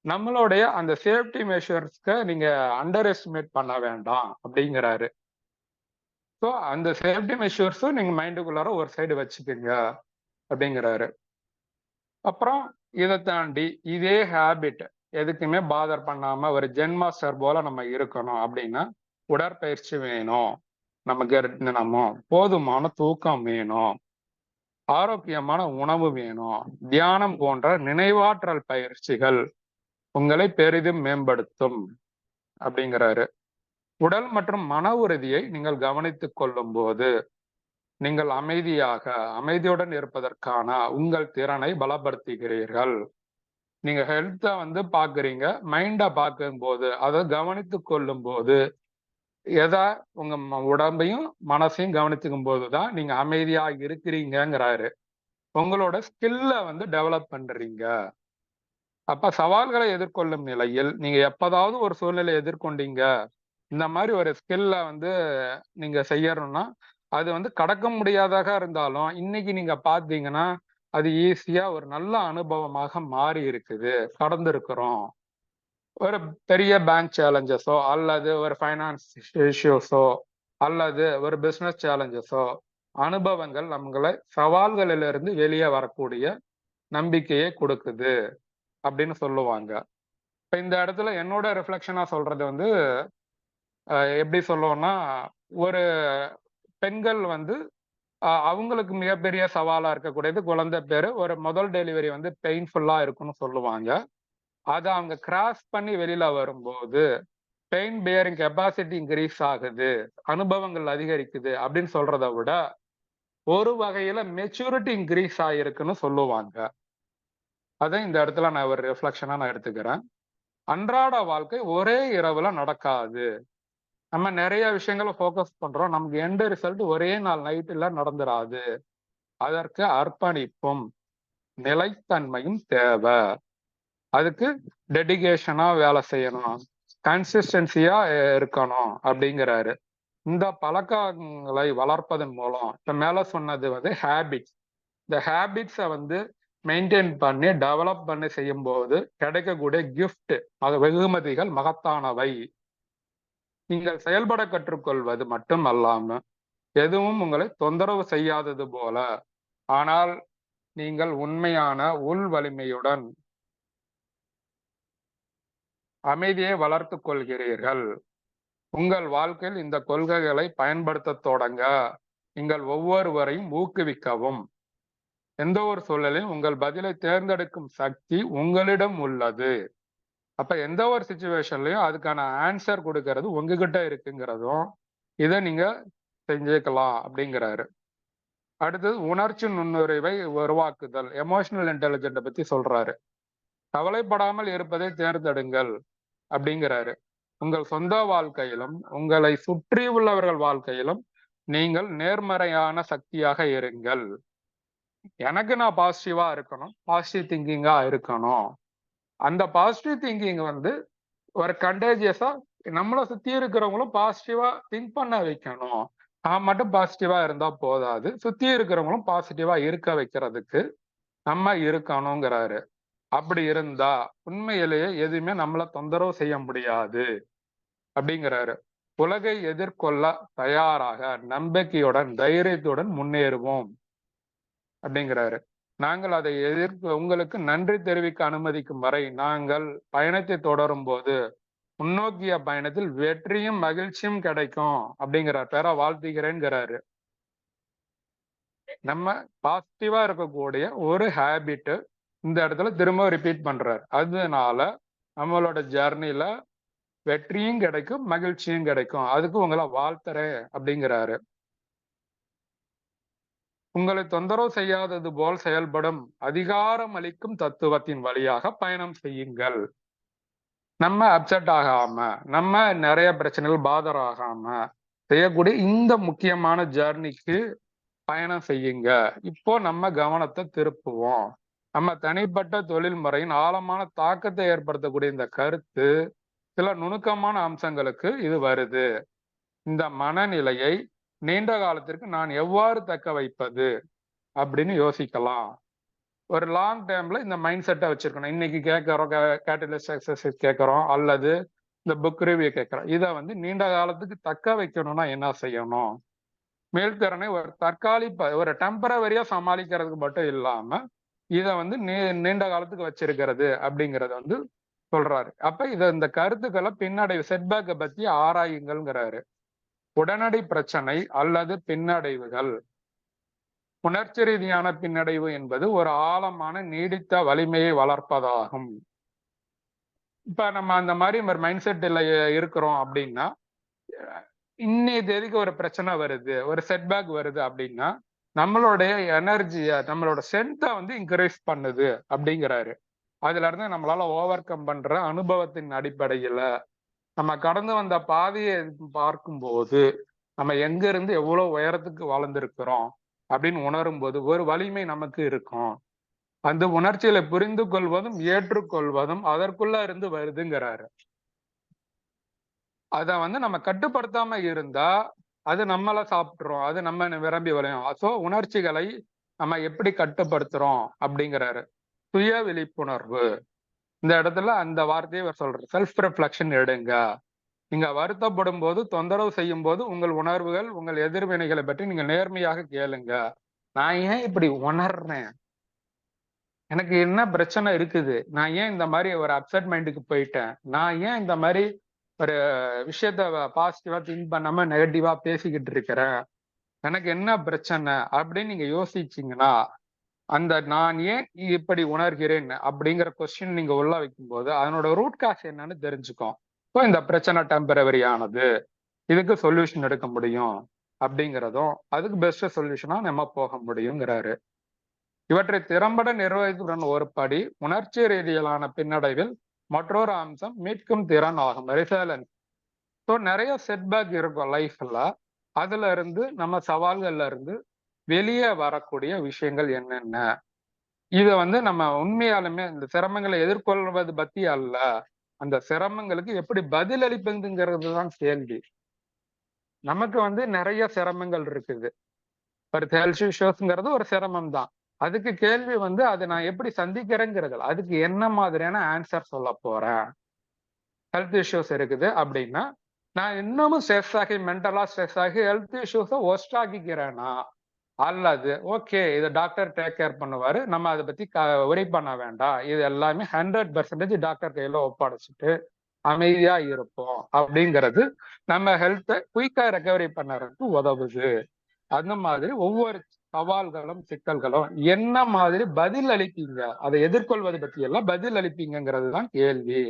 நம்மளுடைய அந்த சேஃப்டி மெஷர்ஸ்க்கு நீங்க அண்டர் எஸ்டிமேட் பண்ண வேண்டாம் அப்படிங்கிறாரு. ஸோ அந்த சேஃப்டி மெஷர்ஸும் நீங்க மைண்டுக்குள்ளார ஒரு சைடு வச்சுக்கோங்க அப்படிங்கிறாரு. அப்புறம் இதை தாண்டி இதே ஹேபிட் எதுக்குமே பாதர் பண்ணாம ஒரு ஜென் மாஸ்டர் போல நம்ம இருக்கணும் அப்படின்னா உடற்பயிற்சி வேணும், நமக்கு தினமும் போதுமான தூக்கம் வேணும், ஆரோக்கியமான உணவு வேணும், தியானம் போன்ற நினைவாற்றல் பயிற்சிகள் உங்களை பெரிதும் மேம்படுத்தும் அப்படிங்கிறாரு. உடல் மற்றும் மன உறுதியை நீங்கள் கவனித்துக் கொள்ளும் போது நீங்கள் அமைதியுடன் இருப்பதற்கான உங்கள் திறனை பலப்படுத்துகிறீர்கள். நீங்க ஹெல்த்தை வந்து பாக்குறீங்க, மைண்டை பார்க்கும் போது அதை கவனித்துக் கொள்ளும் போது எதா உங்க உடம்பையும் மனசையும் கவனிச்சுக்கும் போதுதான் நீங்க அமைதியா இருக்கிறீங்கிறாரு. உங்களோட ஸ்கில்ல வந்து டெவலப் பண்றீங்க. அப்ப சவால்களை எதிர்கொள்ளும் நிலையில் நீங்க எப்பதாவது ஒரு சூழ்நிலை எதிர்கொண்டீங்க, இந்த மாதிரி ஒரு ஸ்கில்ல வந்து நீங்க செய்யணும்னா அது வந்து கடக்க முடியாதாக இருந்தாலும் இன்னைக்கு நீங்க பாத்தீங்கன்னா அது ஈஸியா ஒரு நல்ல அனுபவமாக மாறி இருக்குது, கடந்திருக்கிறோம். ஒரு பெரிய பேங்க் சேலஞ்சஸோ அல்லது ஒரு ஃபைனான்ஸ் இஷ்யூஸோ அல்லது ஒரு பிசினஸ் சேலஞ்சஸோ அனுபவங்கள் நம்மளை சவால்களிலிருந்து வெளியே வரக்கூடிய நம்பிக்கையை கொடுக்குது அப்படின்னு சொல்லுவாங்க. இப்ப இந்த இடத்துல என்னோட ரிஃப்ளெக்ஷனா சொல்றது வந்து எப்படி சொல்லுவோம்னா, ஒரு பெண்கள் வந்து அவங்களுக்கு மிகப்பெரிய சவாலா இருக்கக்கூடியது குழந்தை பேரு. ஒரு முதல் டெலிவரி வந்து பெயின்ஃபுல்லா இருக்கும்னு சொல்லுவாங்க. அதை அவங்க கிராஸ் பண்ணி வெளியில வரும்போது பெயின் பியரிங் கெப்பாசிட்டி இன்க்ரீஸ் ஆகுது, அனுபவங்கள் அதிகரிக்குது அப்படின்னு சொல்றதை விட ஒரு வகையில மெச்சூரிட்டி இன்க்ரீஸ் ஆகிருக்குன்னு சொல்லுவாங்க. அதை இந்த இடத்துல நான் ஒரு ரிஃப்ளெக்ஷனா நான் எடுத்துக்கிறேன். அன்றாட வாழ்க்கை ஒரே இரவுல நடக்காது. நம்ம நிறைய விஷயங்களை ஃபோக்கஸ் பண்றோம், நமக்கு எண்ட் ரிசல்ட் ஒரே நாள் நைட்டுல நடந்துராது. அதற்கு அர்ப்பணிப்பும் நிலைத்தன்மையும் தேவை. அதுக்கு டெடிகேஷனா வேலை செய்யணும், கன்சிஸ்டன்சியா இருக்கணும் அப்படிங்கிறாரு. இந்த பழக்கங்களை வளர்ப்பதன் மூலம் இப்ப மேல சொன்னது வந்து ஹேபிட்ஸ். இந்த ஹேபிட்ஸை வந்து மெயின்டைன் பண்ணி டெவலப் பண்ணி செய்யும் போது கிடைக்கக்கூடிய கிஃப்ட் அது வெகுமதிகள் மகத்தானவை. நீங்கள் செயல்பட கற்றுக்கொள்வது மட்டும் அல்லாம எதுவும் உங்களை தொந்தரவு செய்யாதது போல, ஆனால் நீங்கள் உண்மையான உள் வலிமையுடன் அமைதியை வளர்த்து கொள்கிறீர்கள். உங்கள் வாழ்க்கையில் இந்த கொள்கைகளை பயன்படுத்த தொடங்க நீங்கள் ஒவ்வொருவரையும் ஊக்குவிக்கவும். எந்த ஒரு சூழலில் உங்கள் பதிலை தேர்ந்தெடுக்கும் சக்தி உங்களிடம் உள்ளது. அப்ப எந்த ஒரு சிச்சுவேஷன்லயும் அதுக்கான ஆன்சர் கொடுக்கறது உங்ககிட்ட இருக்குங்கிறதும் இதை நீங்க செஞ்சுக்கலாம் அப்படிங்கிறாரு. அடுத்தது உணர்ச்சி நுண்ணுறிவை உருவாக்குதல், எமோஷனல் இன்டெலிஜென்ட பத்தி சொல்றாரு. கவலைப்படாமல் இருப்பதை தேர்ந்தெடுங்கள் அப்படிங்கிறாரு. உங்கள் சொந்த வாழ்க்கையிலும் உங்களை சுற்றி உள்ளவர்கள் வாழ்க்கையிலும் நீங்கள் நேர்மறையான சக்தியாக இருங்கள். எனக்கு நான் பாசிட்டிவா இருக்கணும், பாசிட்டிவ் திங்கிங்கா இருக்கணும். அந்த பாசிட்டிவ் திங்கிங் வந்து ஒரு கண்டேஜியஸா நம்மளை சுத்தி இருக்கிறவங்களும் பாசிட்டிவா திங்க் பண்ண வைக்கணும். நான் மட்டும் பாசிட்டிவா இருந்தா போதாது, சுத்தி இருக்கிறவங்களும் பாசிட்டிவா இருக்க வைக்கிறதுக்கு நம்ம இருக்கணுங்கிறாரு. அப்படி இருந்தா உண்மையிலேயே எதுவுமே நம்மளை தொந்தரவு செய்ய முடியாது அப்படிங்கிறாரு. உலகை எதிர்கொள்ள தயாராக நம்பிக்கையுடன் தைரியத்துடன் முன்னேறுவோம் அப்படிங்கிறாரு. நாங்கள் அதை உங்களுக்கு நன்றி தெரிவிக்க அனுமதிக்கும் வரை நாங்கள் பயணத்தை தொடரும் போது முன்னோக்கிய பயணத்தில் வெற்றியும் மகிழ்ச்சியும் கிடைக்கும் அப்படிங்கிறார். பேரா வாழ்த்துகிறேங்கிறாரு. நம்ம பாசிட்டிவா இருக்கக்கூடிய ஒரு ஹேபிட் இந்த இடத்துல திரும்ப ரிப்பீட் பண்றாரு. அதனால நம்மளோட ஜர்னில வெற்றியும் கிடைக்கும், மகிழ்ச்சியும் கிடைக்கும். அதுக்கு உங்களை வாழ்த்துறேன் அப்படிங்கிறாரு. உங்களை தொந்தரவு செய்யாதது போல் செயல்படும் அதிகாரம் அளிக்கும் தத்துவத்தின் வழியாக பயணம் செய்யுங்கள். நம்ம அப்செட் ஆகாம, நம்ம நிறைய பிரச்சனைகள் பாதராகாம செய்யக்கூடிய இந்த முக்கியமான ஜர்னிக்கு பயணம் செய்யுங்க. இப்போ நம்ம கவனத்தை திருப்புவோம். நம்ம தனிப்பட்ட தொழில் முறையின் ஆழமான தாக்கத்தை ஏற்படுத்தக்கூடிய இந்த கருத்து சில நுணுக்கமான அம்சங்களுக்கு இது வருது. இந்த மனநிலையை நீண்ட காலத்திற்கு நான் எவ்வாறு தக்க வைப்பது அப்படின்னு யோசிக்கலாம். ஒரு லாங் டைம்ல இந்த மைண்ட் செட்டை வச்சிருக்கணும். இன்னைக்கு கேட்கறோம், கேட்டலிஸ்ட் எக்ஸசைஸ் கேட்கறோம், அல்லது இந்த புக் ரிவ்யூ கேட்கறோம். இதை வந்து நீண்ட காலத்துக்கு தக்க வைக்கணும்னா என்ன செய்யணும்? மேல்திறனை ஒரு தற்காலிக ஒரு டெம்பரவரியா சமாளிக்கிறதுக்கு மட்டும் இல்லாம இதை வந்து நீண்ட காலத்துக்கு வச்சிருக்கிறது அப்படிங்கறத வந்து சொல்றாரு. அப்ப இந்த கருத்துக்களை பின்னடைவு செட்பேக்கை பத்தி ஆராயுங்கள்ங்கிறாரு. உடனடி பிரச்சனை அல்லது பின்னடைவுகள். உணர்ச்சி ரீதியான பின்னடைவு என்பது ஒரு ஆழமான நீடித்த வலிமையை வளர்ப்பதாகும். இப்ப நம்ம அந்த மாதிரி ஒரு மைண்ட் செட்ல இருக்கிறோம் அப்படின்னா, இன்னைய தேதிக்கு ஒரு பிரச்சனை வருது, ஒரு செட்பேக் வருது அப்படின்னா நம்மளுடைய எனர்ஜிய, நம்மளோட ஸ்ட்ரென்த்தை வந்து இன்க்ரீஸ் பண்ணுது அப்படிங்கிறாரு. அதுல இருந்து நம்மளால ஓவர் கம் பண்ற அனுபவத்தின் அடிப்படையில நம்ம கடந்து வந்த பாதையை பார்க்கும்போது நம்ம எங்க இருந்து எவ்வளவு உயரத்துக்கு வளர்ந்திருக்கிறோம் அப்படின்னு உணரும் போது ஒரு வலிமை நமக்கு இருக்கும். அந்த உணர்ச்சிகளை புரிந்து கொள்வதும் ஏற்றுக்கொள்வதும் அதற்குள்ள இருந்து வருதுங்கிறாரு. அதை வந்து நம்ம கட்டுப்படுத்தாம இருந்தா அது நம்மள சாப்பிட்டுரும், அது நம்ம விரும்பி விளையும். ஸோ உணர்ச்சிகளை நம்ம எப்படி கட்டுப்படுத்துறோம் அப்படிங்கிறாரு. சுய விழிப்புணர்வு. இந்த இடத்துல அந்த வார்த்தையை அவர் சொல்றாரு. செல்ஃப் ரிஃப்ளெக்ஷன் எடுங்க. நீங்க வருத்தப்படும் போது, தொந்தரவு செய்யும் போது உங்கள் உணர்வுகள், உங்கள் எதிர்வினைகளை பற்றி நீங்க நேர்மையாக கேளுங்க. நான் ஏன் இப்படி உணர்றேன்? எனக்கு என்ன பிரச்சனை இருக்குது? நான் ஏன் இந்த மாதிரி ஒரு அப்செட் மைண்டுக்கு போயிட்டேன்? நான் ஏன் இந்த மாதிரி ஒரு விஷயத்த பாசிட்டிவா திங்க் பண்ணாம நெகட்டிவா பேசிக்கிட்டு இருக்கிறேன்? எனக்கு என்ன பிரச்சனை அப்படின்னு நீங்க யோசிச்சீங்கன்னா, அந்த நான் ஏன் இப்படி உணர்கிறேன் அப்படிங்கிற கொஸ்டின் நீங்க உள்ள வைக்கும்போது அதனோட ரூட் காஸ் என்னன்னு தெரிஞ்சுக்கும். இப்போ இந்த பிரச்சனை டெம்பரவரி ஆனது, இதுக்கு சொல்யூஷன் எடுக்க முடியும் அப்படிங்கிறதும் அதுக்கு பெஸ்ட் சொல்யூஷனா நம்ம போக முடியுங்கிறாரு. இவற்றை திறம்பட நிர்வகித்துடன் ஒரு படி உணர்ச்சி ரீதியிலான பின்னடைவில் மற்றொரு அம்சம் மீட்கும் திறன் ஆகும், ரெசிலியன்ஸ். ஸோ நிறைய செட்பேக் இருக்கும் லைஃப்ல. அதுல இருந்து நம்ம சவால்கள்ல இருந்து வெளியே வரக்கூடிய விஷயங்கள் என்னென்ன, இதை வந்து நம்ம உண்மையாலுமே இந்த சிரமங்களை எதிர்கொள்வது பத்தி அல்ல, அந்த சிரமங்களுக்கு எப்படி பதில் அளிப்பதுங்கிறது தான் கேள்வி. நமக்கு வந்து நிறைய சிரமங்கள் இருக்குது. ஒரு ஹெல்த் இஷ்யூஸ்ங்கிறது ஒரு சிரமம் தான். அதுக்கு கேள்வி வந்து அதை நான் எப்படி சந்திக்கிறேங்கிறது, அதுக்கு என்ன மாதிரியான ஆன்சர் சொல்ல போறேன். ஹெல்த் இஷ்யூஸ் இருக்குது அப்படின்னா நான் இன்னமும் ஸ்ட்ரெஸ் ஆகி, மென்டலா ஸ்ட்ரெஸ் ஆகி ஹெல்த் இஷ்யூஸை ஒஸ்ட் ஆக்கிக்கிறேன்னா, அல்லது ஓகே இதை டாக்டர் டேக் கேர் பண்ணுவாரு, நம்ம அதை பத்தி ஒரி பண்ண வேண்டாம், இது எல்லாமே 100% டாக்டர் கையில ஒப்படைச்சிட்டு அமைதியா இருப்போம் அப்படிங்கிறது நம்ம ஹெல்த்தை குயிக்கா ரெக்கவரி பண்ணறதுக்கு உதவுது. அந்த மாதிரி ஒவ்வொரு சவால்களும் சிக்கல்களும் என்ன மாதிரி பதில் அளிப்பீங்க, அதை எதிர்கொள்வது பற்றி எல்லாம் பதில் அளிப்பீங்கிறது தான் கேள்வி.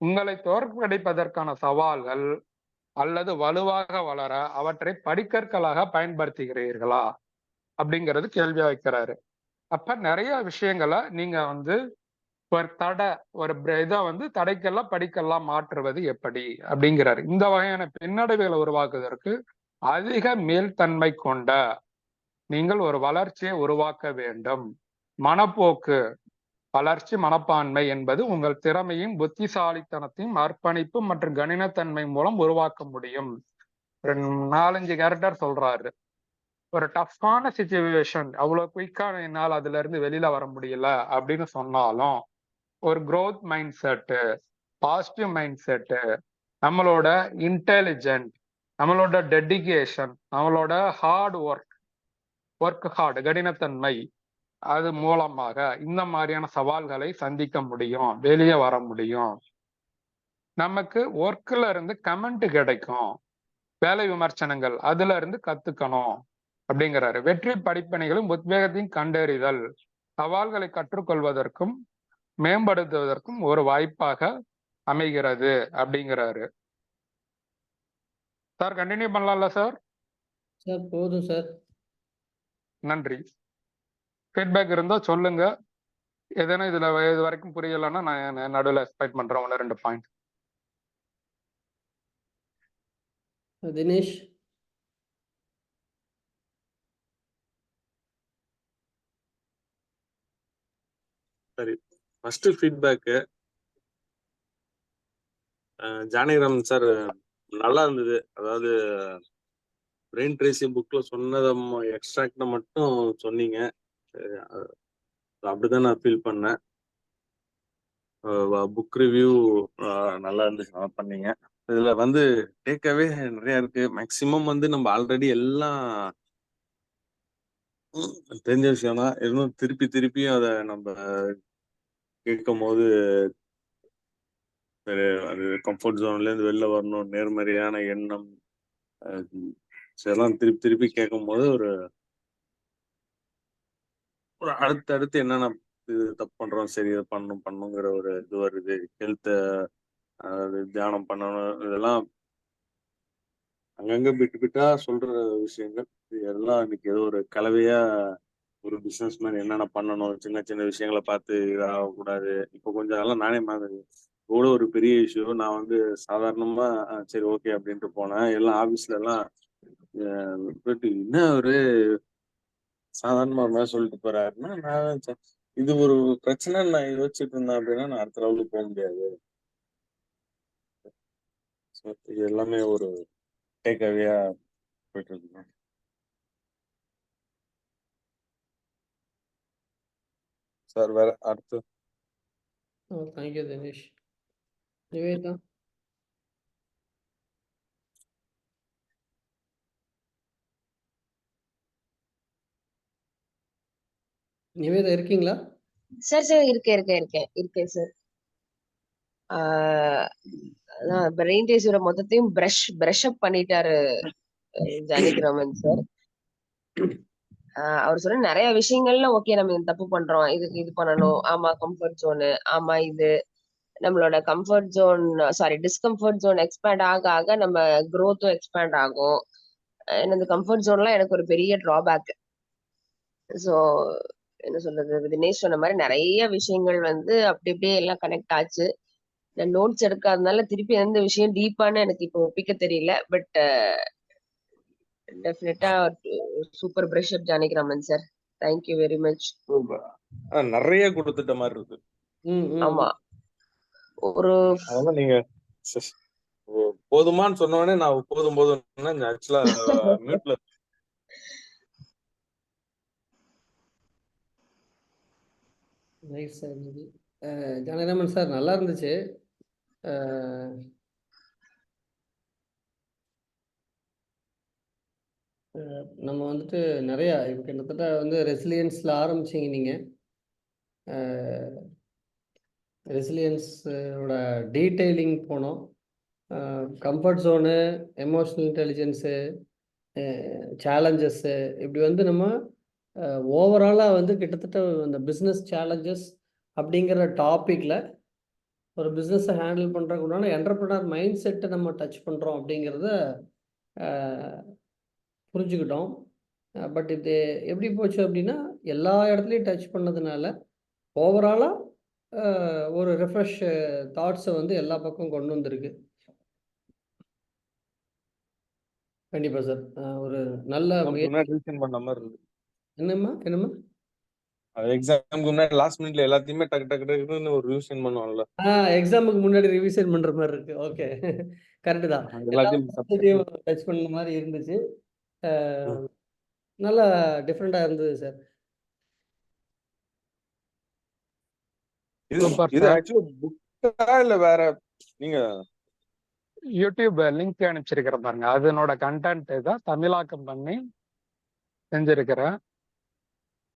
உங்களை தோற்கடிப்பதற்கான சவால்கள் அல்லது வலுவாக வளர அவற்றை படிக்கற்களாக பயன்படுத்துகிறீர்களா அப்படிங்கிறது கேள்வியா வைக்கிறாரு. அப்ப நிறைய விஷயங்களை நீங்க ஒரு ஒரு இதை தடைக்கெல்லாம் படிக்கெல்லாம் மாற்றுவது எப்படி அப்படிங்கிறாரு. இந்த வகையான பின்னடைவுகளை உருவாக்குவதற்கு அதிக மேல்தன்மை கொண்ட நீங்கள் ஒரு வளர்ச்சியை உருவாக்க வேண்டும். மனப்போக்கு, வளர்ச்சி மனப்பான்மை என்பது உங்கள் திறமையும் புத்திசாலித்தனத்தையும் அர்ப்பணிப்பு மற்றும் கணினத்தன்மை மூலம் உருவாக்க முடியும். 4-5 கேரக்டர் சொல்றாரு. ஒரு டஃப்பான சிச்சுவேஷன் அவ்வளவு குயிக்கா என்னால் அதுல இருந்து வெளியில வர முடியல அப்படின்னு சொன்னாலும் ஒரு growth mind set, positive mind set, நம்மளோட இன்டெலிஜென்ட், நம்மளோட டெடிகேஷன், நம்மளோட ஹார்ட் ஒர்க் ஹார்ட் கடினத்தன்மை, அது மூலமாக இந்த மாதிரியான சவால்களை சந்திக்க முடியும், வெளியே வர முடியும். நமக்கு ஒர்க்ல இருந்து கமெண்ட் கிடைக்கும், வேலை விமர்சனங்கள் அதுல இருந்து கத்துக்கணும் அப்படிங்கிறாரு. வெற்றி படிப்பணிகளும் உத்வேகத்தையும் கண்டறிதல் சவால்களை கற்றுக்கொள்வதற்கும் மேம்படுத்துவதற்கும் ஒரு வாய்ப்பாக அமைகிறது அப்படிங்கிறாரு. சார் கண்டினியூ பண்ணலாம்ல சார்? சார் போதும் சார். நன்றி. ஃபீட்பேக் இருந்தா சொல்லுங்க. எதனா இதுல இது வரைக்கும் புரியலன்னா நான் நடுவில் எக்ஸ்பெக்ட் பண்றேன் 1-2 பாயிண்ட். தினேஷ். சரி, ஃபர்ஸ்ட் ஃபீட்பேக்கு ஜானகிராம் சார் நல்லா இருந்தது. அதாவது பிரெயின் ட்ரேசி புக்ல சொன்னதை எக்ஸ்ட்ராக்ட மட்டும் சொன்னீங்க. அப்படிதான் நான் ஃபீல் பண்ணேன். புக் ரிவ்யூ நல்லா இருந்துச்சு, நல்லா பண்ணீங்க. இதுல டேக்அவே நிறைய இருக்கு. மேக்சிமம் நம்ம ஆல்ரெடி எல்லாம் தெரிஞ்ச விஷயம் தான். இன்னும் திருப்பி திருப்பியும் அதை நம்ம கேட்கும் போது அது கம்ஃபர்ட் ஜோன்ல இருந்து வெளில வரணும், நேர்மறையான எண்ணம் இதெல்லாம் திருப்பி திருப்பி கேட்கும் போது ஒரு அடுத்தடுத்து என்னென்ன இது தப்பு பண்றோம், சரி இதை பண்ணுங்கிற ஒரு இது வருது. ஹெல்த்தை தியானம் பண்ணணும், இதெல்லாம் அங்கங்க பிட்டா சொல்ற விஷயங்கள். இதெல்லாம் இன்னைக்கு ஏதோ ஒரு கலவையா ஒரு பிசினஸ் மேன் என்னென்ன பண்ணணும், சின்ன சின்ன விஷயங்களை பார்த்து இதாகக்கூடாது. இப்போ கொஞ்சம் அதெல்லாம் நானே மாதிரி கூட ஒரு பெரிய இஷ்யூ. நான் சாதாரணமா சரி ஓகே அப்படின்ட்டு போனேன். எல்லாம் ஆபீஸ்ல எல்லாம் என்ன ஒரு சாதாரணமா ஒரு மாதிரி சொல்லிட்டு போறாருன்னா, நான் இது ஒரு பிரச்சனை நான் யோசிச்சுட்டு இருந்தேன் அப்படின்னா நான் அடுத்த லெவலுக்கு போக முடியாது. இது எல்லாமே ஒரு டேக் அவேயா போயிட்டு இருக்கு. சார் வேற அடுத்து. தேங்க்யூ தினேஷ். நிவேதா. நிவேதா இருக்கீங்களா? சார் இருக்கேன் சார். பிரெயின் டேஸோட மொத்தத்தையும் பிரஷ் அப் பண்ணிட்டாரு ஜானகிராமன் சார். அவர் சொன்ன நிறைய விஷயங்கள்ல ஓகே நம்ம தப்பு பண்றோம், இதுக்கு இது பண்ணணும். ஆமா, கம்ஃபர்ட் ஜோனு. ஆமா, இது நம்மளோட comfort zone discomfort zone expand ஆக ஆக நம்ம growth-உம் எக்ஸ்பேண்ட் ஆகும். இந்த கம்ஃபர்ட் ஜோன்லாம் எனக்கு ஒரு பெரிய டிராபேக். ஸோ என்ன சொல்றது, தினேஷ் சொன்ன மாதிரி நிறைய விஷயங்கள் அப்படி அப்படியே எல்லாம் கனெக்ட் ஆச்சு. நான் நோட்ஸ் எடுக்காதனால திருப்பி எந்த விஷயம் டீப்பான்னு எனக்கு இப்போ ஒப்பிக்க தெரியல. But definitely super brush up Janakiraman sir. Thank you very much. நிறைய கொடுத்துட்ட மாதிரி இருக்கு. ஆமா, ஒரு அதெல்லாம் நீங்க போதுமான்னு சொன்ன உடனே நான் போதும் ஆக்சுவலா மியூட்ல. Nice sir. ஜானகிராமன் சார் நல்லா இருந்துச்சு. நம்ம நிறையா இப்போ கிட்டத்தட்ட ரெசிலியன்ஸில் ஆரம்பிச்சிங்க நீங்கள். ரெசிலியன்ஸோட டீட்டெயிலிங் போனோம். Comfort zone, emotional intelligence, challenges, இப்படி வந்து நம்ம ஓவராலாக வந்து கிட்டத்தட்ட அந்த பிஸ்னஸ் சேலஞ்சஸ் அப்படிங்கிற டாப்பிக்கில் ஒரு பிஸ்னஸை ஹேண்டில் பண்ணுறதுக்குண்டான என்டர்பிரினர் மைண்ட் செட்டை நம்ம டச் பண்ணுறோம் அப்படிங்கிறத புரிஞ்சுக்கிட்டோம். பட் இது எப்படி போச்சு அப்படின்னா, எல்லா இடத்துலையும் டச் பண்ணதுனால ஓவராலாக ஒரு ரெஃப்ரெஷ் தாட்ஸை வந்து எல்லா பக்கம் கொண்டு வந்திருக்கு. கண்டிப்பா சார். ஒரு நல்ல நமக்கு முன்னாடி ரிவிஷன் பண்ண மாதிரி இருக்கு. என்னம்மா? எக்ஸாமுக்கு முன்னாடி லாஸ்ட் மினிட்ல எல்லாத்தையுமே டக்கு டக்கு டக்குன்னு ஒரு ரிவிஷன் பண்ணுவோம்ல. எக்ஸாமுக்கு முன்னாடி ரிவிஷன் பண்ற மாதிரி இருக்கு. ஓகே, கரெக்ட் தான். எல்லாத்தையும் டச் பண்ண மாதிரி இருந்துச்சு. நல்லா டிஃப்ரெண்டா இருந்தது சார். இது ஆக்சுவலி புக்கா இல்ல வேற? நீங்க யூடியூப் லிங்க் அனுப்பிச்சிருக்கிற பாருங்க, அதனோட கண்டென்ட் தான் தமிழாக்கம் பண்ணி செஞ்சிருக்கிறேன்.